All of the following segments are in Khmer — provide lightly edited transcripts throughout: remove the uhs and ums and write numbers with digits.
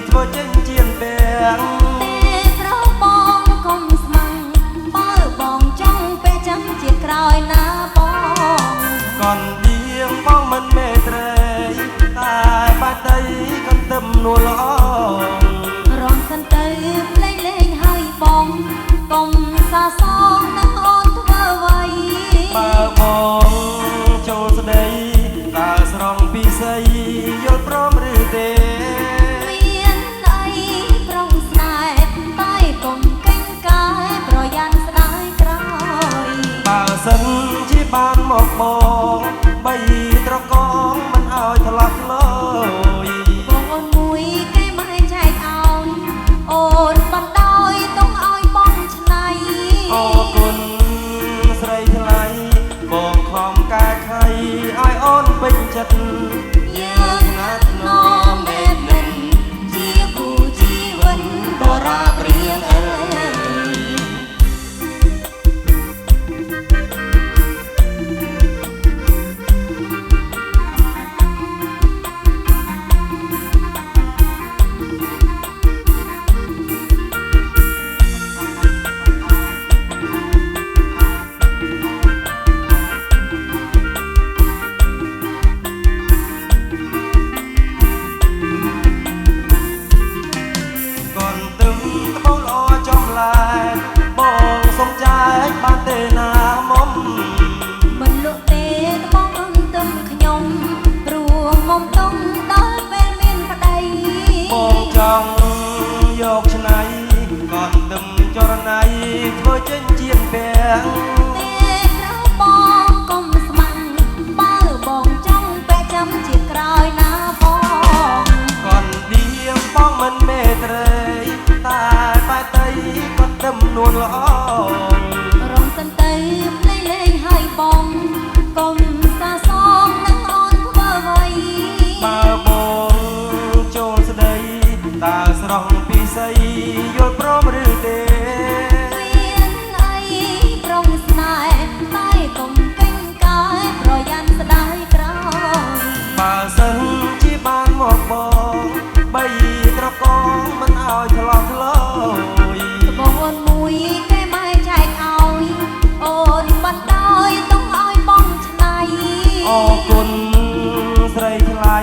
ធ្វើចេញជាពាំងទេប្របងកុំស្មឹងបើបងចង់ពេលចាំជាក្រោយណាបងកនដៀងបងមិនមេត្រីតែបាត់ដីកន្ទឹមនួលល្អរំសិនទៅផ្លេងលេងហើយបងកុំសាសងនឹងអូនធ្វើអ្វីបើបងចូលស្ដីតើស្រង់ពីស្អីយល់ព្រមឬទេមានអីប្រុងស្នេហ៍តែកុំកេងកាយប្រយ័ត្នស្ដាយក្រោយបើសិនជាបានមកបងបីត្រកងមិនឲ្យថ្លាក់លយបងអូនមួយគេមិនចែកឲ្យអូនបណ្ដោយទុំឲ្យបងឆ្នៃអរគុណស្រីថ្លៃបងខំកែខៃឲ្យអូនពេញចិត្តយើងណាត់នំមេមិន ជាគូជីវិតបរាព្រៀងអើបងសុំចែកបានទេណាមុំមិនលក់ទេបងអន់ទឹមខ្ញុំរួមមុំតុងដល់ពេលមានប្តីបងចង់យកឆ្នៃកនទឹមចរណៃធ្វើចេញជាពាំងទេក្រៅបងកុំស្មឹងបើបងចង់ពេលចាំជាក្រោយណាបងកនដៀងបងមិនមេត្រីតែបែតៃកនទឹមនួនល្អរំសិនទៅផ្លេងលេងហើយបងកុំសាសងនឹងអូនធ្វើអ្វីបើបងចូលស្ដីតើស្រង់ពីស្អីយល់ព្រមឬទេមានអីប្រុងស្នេហ៍តែកុំកេងកាយប្រយ័ត្នស្ដាយក្រោយបើសិនជាបានមកបងបីត្រកងមិនឲ្យឆ្លោះឆ្លើយបងអូនមួយគេមិនចែកឲ្យអូនបណ្ដោយទុំឲ្យបងឆ្នៃអរគុណស្រីថ្លៃ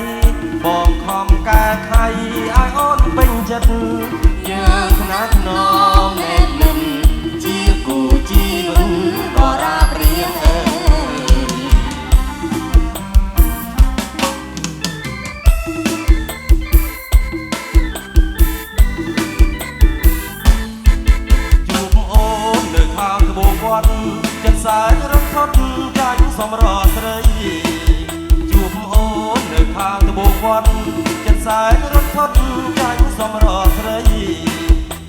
បងខំកែខៃឲ្យអូនពេញចិត្តយើងថ្នាក់ណងមេមិនជាគូជីវិតបរាព្រៀងអើចិត្តសែនរត់ថត់ចាញ់សំរស្រីជួបអូននៅខាងត្បូងវត្តចិត្តសែនរត់ថត់ចាញ់សំរស្រី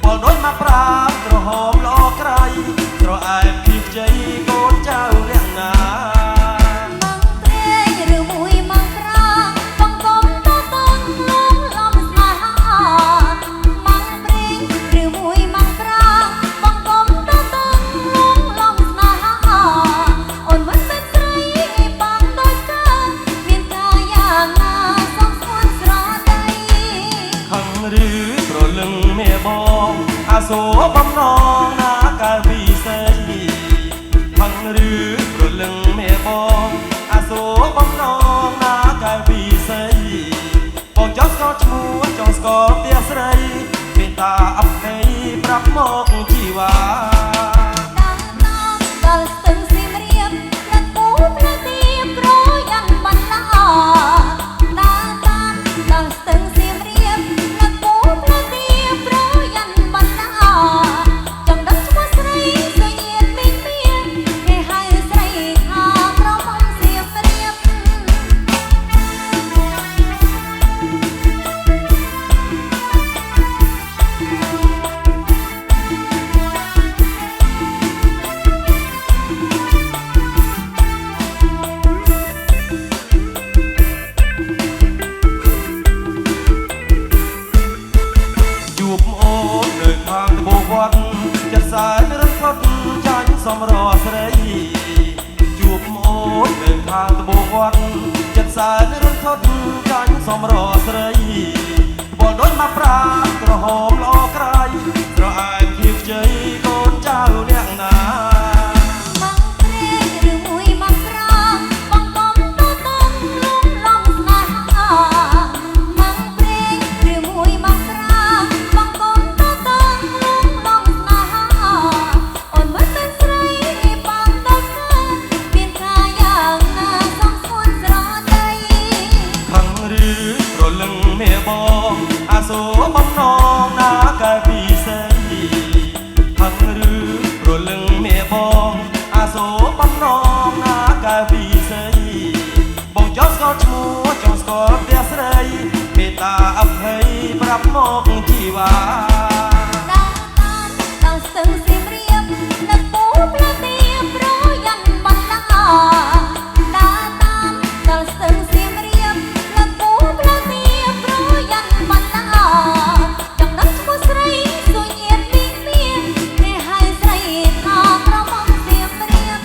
ពលដូចមកប្រាំក្រហមល្អក្រៃត្រអែមពីជ័យកូនចៅអ្នកណាម៉ងព្រេងឬមួយម៉ងក្របងកុំតតងលងលំស្នេហាម៉ងព្រេងឬមួយម៉ងក្របងកុំតតងលងលំស្នេហាអូនមិនเป็นស្រីបងដូចកាមានកាយ៉ាងណាសំស្គាល់ស្រដីខឹងឬប្រលឹងមេបងអាសូរបំណងណាកាលពីស្អីខឹងឬប្រលឹងមេបងអាសូរបំណងណាកាលពីស្អីបងចង់ស្គាល់ឈ្មោះចង់ស្គាល់ផ្ទះស្រីមេត្តាអភ័យប្រាប់មកជីវ៉ាដល់ស្ទឹងសៀមរាបដឹកពូផ្លូវទៀបប្រយ័ត្នបណ្ណាដល់ស្ទឹងសៀមរាបដឹកពូផ្លូវទៀបប្រយ័ត្នបណ្ណាចង់ដឹងឈ្មោះស្រីសុយញាតមានគេហៅស្រីថាប្រមុំសៀមរាបចិត្តសែនរត់ថត់ចាញ់សំរស្រីជួបអូននៅខាងត្បូងវត្តចិត្តសែនរត់ថត់ចាញ់សំរស្រីពលដូចមកប្រា តាអភ័យប្រាប់មកជីវ៉ាដើរតាមដល់ស្ទឹងសៀមរាបនឹកពូផ្លាទៀបរយ៉ាន់បន្លាដើរតាមដល់ស្ទឹងសៀមរាបនឹកពូផ្លាទៀបរយ៉ាន់បន្លាចង់ដឹងឈ្មោះស្រីសួយអៀនពីមាននេះហើយស្រីថាក្រមុំសៀមរាប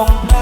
งเพล